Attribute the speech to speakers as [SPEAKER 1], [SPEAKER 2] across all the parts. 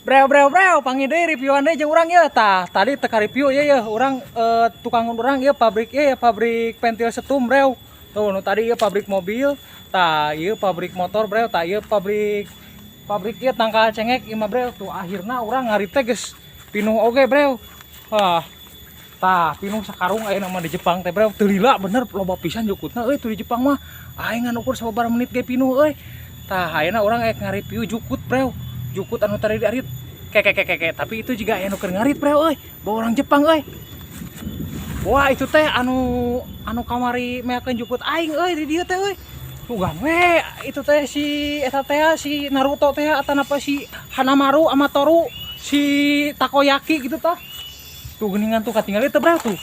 [SPEAKER 1] Breo, panggil deh reviewan deh jeung urang ya. Tah, tadi teka review ya urang tukang urang ya pabrik ya pabrik pentil setum breo. Tuh nu tadi ya pabrik mobil, tah ieu pabrik motor breo, tah ieu pabrik ieu tangkal cengek ieu mah breo. Tuh akhirna urang ngari teh geus pinuh oge breo. Wah. Tah, pinuh sakarung aya nama di Jepang teh breo. Teu lila bener loba pisan jukutna euy tuh di Jepang mah. Aing ngan ukur sababaraha menit ge pinuh euy. Tah, ayeuna urang ngareview jukut breo. Jukut anu tadi diarit keke tapi itu juga anu keur ngarit breo euy bawa orang Jepang euy. Wah itu teh anu kamari meakeun jukut aing euy di dieu teh euy. Tugan we itu teh si eta teh si Naruto teh atau apa si Hanamaru sama Toru si Takoyaki gitu tah. Tuh geuningan tuh katinggal teh breo tuh.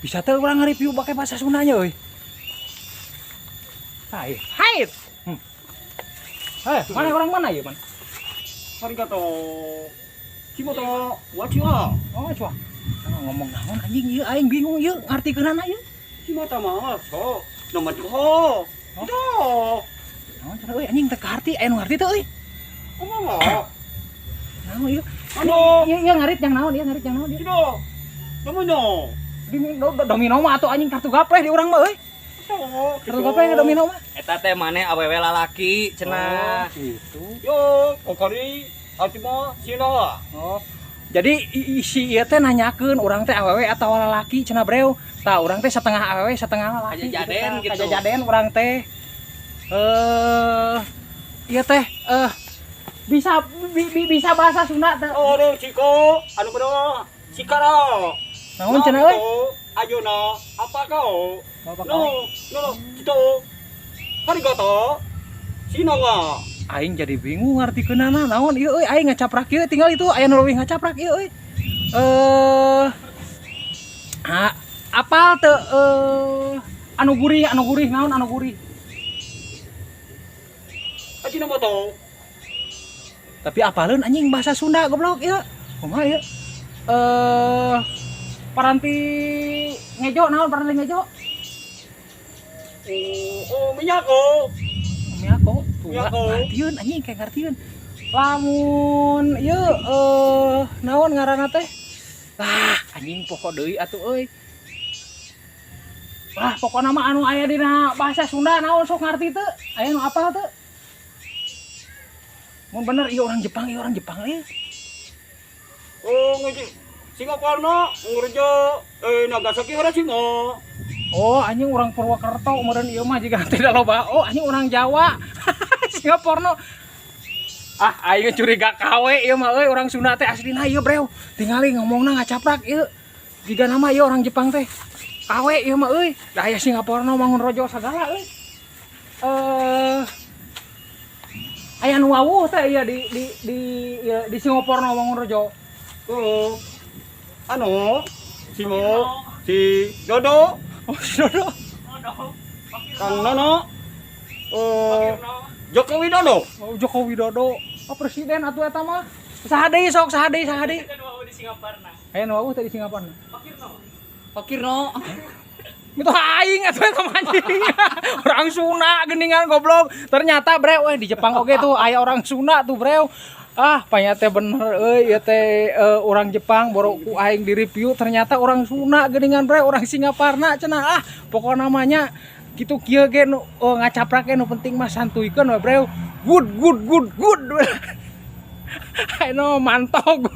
[SPEAKER 1] Bisa teh urang nge-review pakai bahasa Sundanya euy. Hai. Mana orang mana ya, Man?
[SPEAKER 2] Arigato. Kimoto wachiwa.
[SPEAKER 1] Oh, coba. Ngomong naon anjing ieu aing bingung ieu ngartikeunana ieu.
[SPEAKER 2] Kimoto mah so nomor 2. Itu.
[SPEAKER 1] Naon cenah euy anjing teh karti aya nu ngarti teh euy.
[SPEAKER 2] Apa?
[SPEAKER 1] Naon ieu?
[SPEAKER 2] Ano?
[SPEAKER 1] Ieu ngarit yang naon ieu ngarit yang naon ieu.
[SPEAKER 2] Itu. Domino.
[SPEAKER 1] Domino mah atuh anjing kartu gapleh di urang mah euy. Kartu gapleh domino mah.
[SPEAKER 3] Eta teh maneh awewe lalaki cenah.
[SPEAKER 1] Gitu.
[SPEAKER 2] Yo, kokari Ultima Sina.
[SPEAKER 1] Oh. Jadi si ieu teh nanyakeun urang teh awewe atau lalaki cenah breo. Tah urang teh setengah awewe setengah lalaki.
[SPEAKER 3] Kajajaden gitu.
[SPEAKER 1] Kajajaden urang teh. Ieu teh bisa bahasa Sunda teh.
[SPEAKER 2] Oh, Ciko, anu bedo. Cikara.
[SPEAKER 1] Naon cenah euy?
[SPEAKER 2] Ayeuna apa kau?
[SPEAKER 1] Apa
[SPEAKER 2] No, gitu. Arigato. Sina nga.
[SPEAKER 1] Aing jadi bingung ngartikeunana naon ieu euy aing ngacaprak ieu tinggal itu aya nu leuwih ngacaprak ieu euy. Apal teu anu gurih naon anu gurih.
[SPEAKER 2] Aji nama to.
[SPEAKER 1] Tapi apaleun anjing bahasa Sunda goblok ieu. Kumaha ieu? Paranti ngejo naon paranti ngejo?
[SPEAKER 2] Oh, Miyako.
[SPEAKER 1] Miyako. Tuh
[SPEAKER 2] Miyako.
[SPEAKER 1] ngartieun anjing kayak ngartieun. Lamun ieu naon ngaranna teh? Anjing pokok deui atuh euy. Pokokna mah anu aya dina bahasa Sunda naon sok ngarti teu? Aya nu apal teu? Mun bener ieu orang Jepang euy.
[SPEAKER 2] Oh, ngaji. Singapura na ngurjo Nagasaki Hiroshima.
[SPEAKER 1] Oh, anjing orang Purwakarta meureun ieu mah jiga tidak loba. Oh, anjing orang Jawa. Singapura. Aing curiga kawe ieu mah euy orang Sunda teh aslina ieu breo. Tingali ngomongna ngacaprak ieu. Jiga nama ieu orang Jepang teh. Kawe ieu mah euy. Da aya Singapura mangun rojo sagala euy. Aya nu wawuh teh ieu di Singapura mangun rojo.
[SPEAKER 2] Oh. Ano? Si Dodo.
[SPEAKER 1] Oh, si Dodo.
[SPEAKER 2] Kang Nono. Joko Widodo.
[SPEAKER 1] Oh, Joko Widodo. Oh, presiden atuh eta mah. Saha deui sok saha deui. Aya nu wawuh teh di Singapura.
[SPEAKER 3] Fakirno.
[SPEAKER 1] Itu aing atuh eta mah anjing. Orang Sunda geuningan goblok. Ternyata breu di Jepang oge tuh aya orang Sunda tuh breu. Panyata bener euy ieu teh orang Jepang baru ku aing di review ternyata orang Sunda geuningan breu orang Singaparna cenah pokok namanya kitu kieu ge nu ngacaprak ge nu penting mah santuikeun we breu good. Eno mantog.